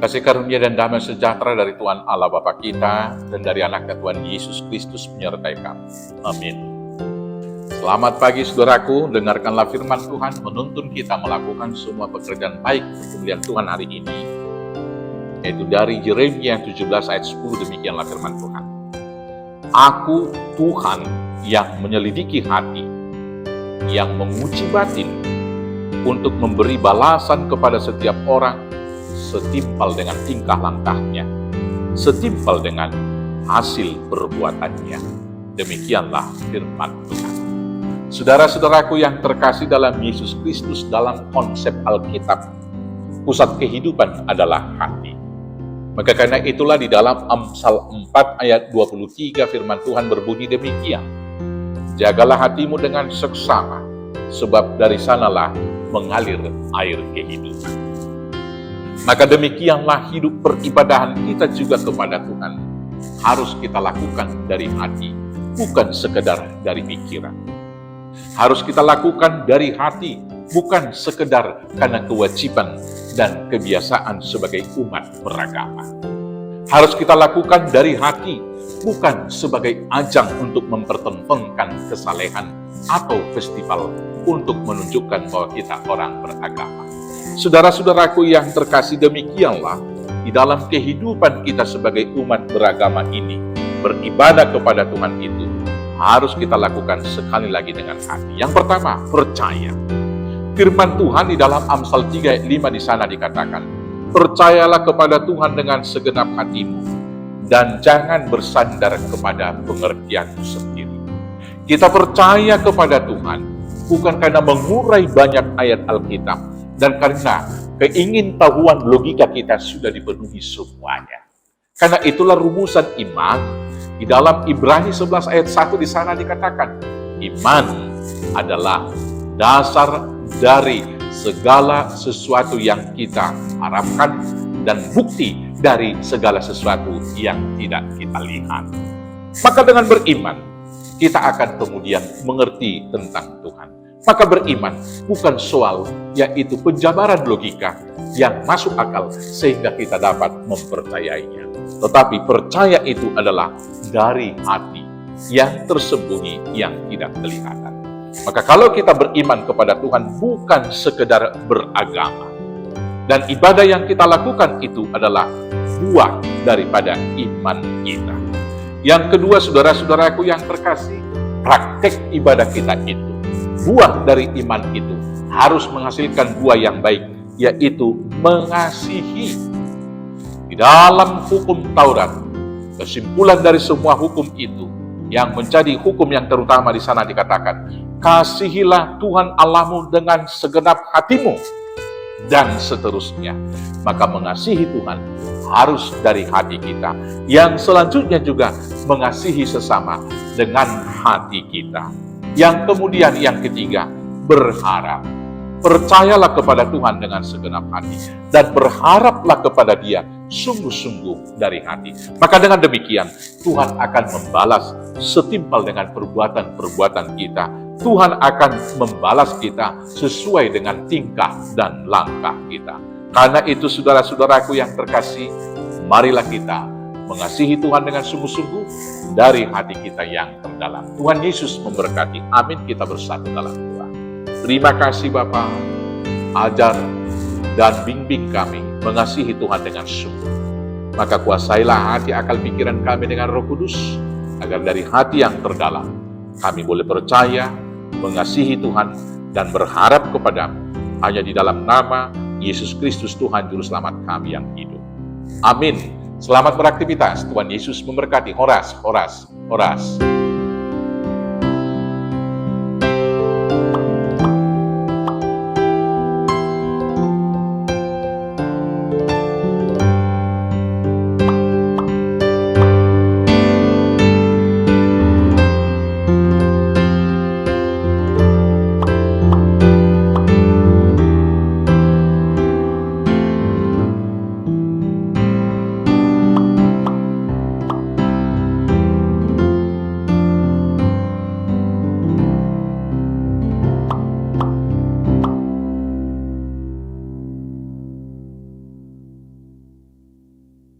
Kasih karunia dan damai sejahtera dari Tuhan Allah Bapa kita dan dari anak Tuhan Yesus Kristus menyertai kami. Amin. Selamat pagi saudaraku, dengarkanlah firman Tuhan menuntun kita melakukan semua pekerjaan baik kemuliaan Tuhan hari ini. Yaitu dari Yeremia 17 ayat 10, demikianlah firman Tuhan. Aku Tuhan yang menyelidiki hati, yang menguji batin, untuk memberi balasan kepada setiap orang setimpal dengan tingkah langkahnya, setimpal dengan hasil perbuatannya. Demikianlah firman Tuhan. Saudara-saudaraku yang terkasih dalam Yesus Kristus, dalam konsep Alkitab, pusat kehidupan adalah hati. Maka karena itulah di dalam Amsal 4 ayat 23 firman Tuhan berbunyi demikian. Jagalah hatimu dengan seksama, sebab dari sanalah mengalir air kehidupan. Maka demikianlah hidup peribadahan kita juga kepada Tuhan harus kita lakukan dari hati, bukan sekedar dari pikiran. Harus kita lakukan dari hati, bukan sekedar karena kewajiban dan kebiasaan sebagai umat beragama. Harus kita lakukan dari hati, bukan sebagai ajang untuk mempertontonkan kesalehan atau festival untuk menunjukkan bahwa kita orang beragama. Saudara-saudaraku yang terkasih, demikianlah di dalam kehidupan kita sebagai umat beragama ini, beribadah kepada Tuhan itu harus kita lakukan sekali lagi dengan hati. Yang pertama, percaya. Firman Tuhan di dalam Amsal 3 ayat 5 di sana dikatakan, percayalah kepada Tuhan dengan segenap hatimu dan jangan bersandar kepada pengertianmu sendiri. Kita percaya kepada Tuhan bukan karena mengurai banyak ayat Alkitab dan karena keingintahuan logika kita sudah dipenuhi semuanya. Karena itulah rumusan iman. Di dalam Ibrani 11 ayat 1 di sana dikatakan, iman adalah dasar dari segala sesuatu yang kita harapkan dan bukti dari segala sesuatu yang tidak kita lihat. Maka dengan beriman, kita akan kemudian mengerti tentang Tuhan. Maka beriman bukan soal yaitu penjabaran logika yang masuk akal sehingga kita dapat mempercayainya. Tetapi percaya itu adalah dari hati yang tersembunyi, yang tidak kelihatan. Maka kalau kita beriman kepada Tuhan bukan sekedar beragama. Dan ibadah yang kita lakukan itu adalah buah daripada iman kita. Yang kedua, saudara-saudaraku yang terkasih, praktek ibadah kita itu, buah dari iman itu harus menghasilkan buah yang baik, yaitu mengasihi. Di dalam hukum Taurat, kesimpulan dari semua hukum itu, yang menjadi hukum yang terutama di sana dikatakan, kasihilah Tuhan Allahmu dengan segenap hatimu, dan seterusnya. Maka mengasihi Tuhan harus dari hati kita. Yang selanjutnya juga mengasihi sesama dengan hati kita. Yang kemudian yang ketiga, berharap. Percayalah kepada Tuhan dengan segenap hati dan berharaplah kepada Dia sungguh-sungguh dari hati. Maka dengan demikian Tuhan akan membalas setimpal dengan perbuatan-perbuatan kita. Tuhan akan membalas kita sesuai dengan tingkah dan langkah kita. Karena itu saudara-saudaraku yang terkasih, marilah kita mengasihi Tuhan dengan sungguh-sungguh dari hati kita yang terdalam. Tuhan Yesus memberkati. Amin. Kita bersatu dalam doa. Terima kasih Bapa, ajar dan bimbing kami mengasihi Tuhan dengan sungguh. Maka kuasailah hati, akal, pikiran kami dengan Roh Kudus, agar dari hati yang terdalam kami boleh percaya, mengasihi Tuhan, dan berharap kepada-Mu. Hanya di dalam nama Yesus Kristus Tuhan Juru Selamat kami yang hidup. Amin. Selamat beraktivitas. Tuhan Yesus memberkati. Horas, horas, horas.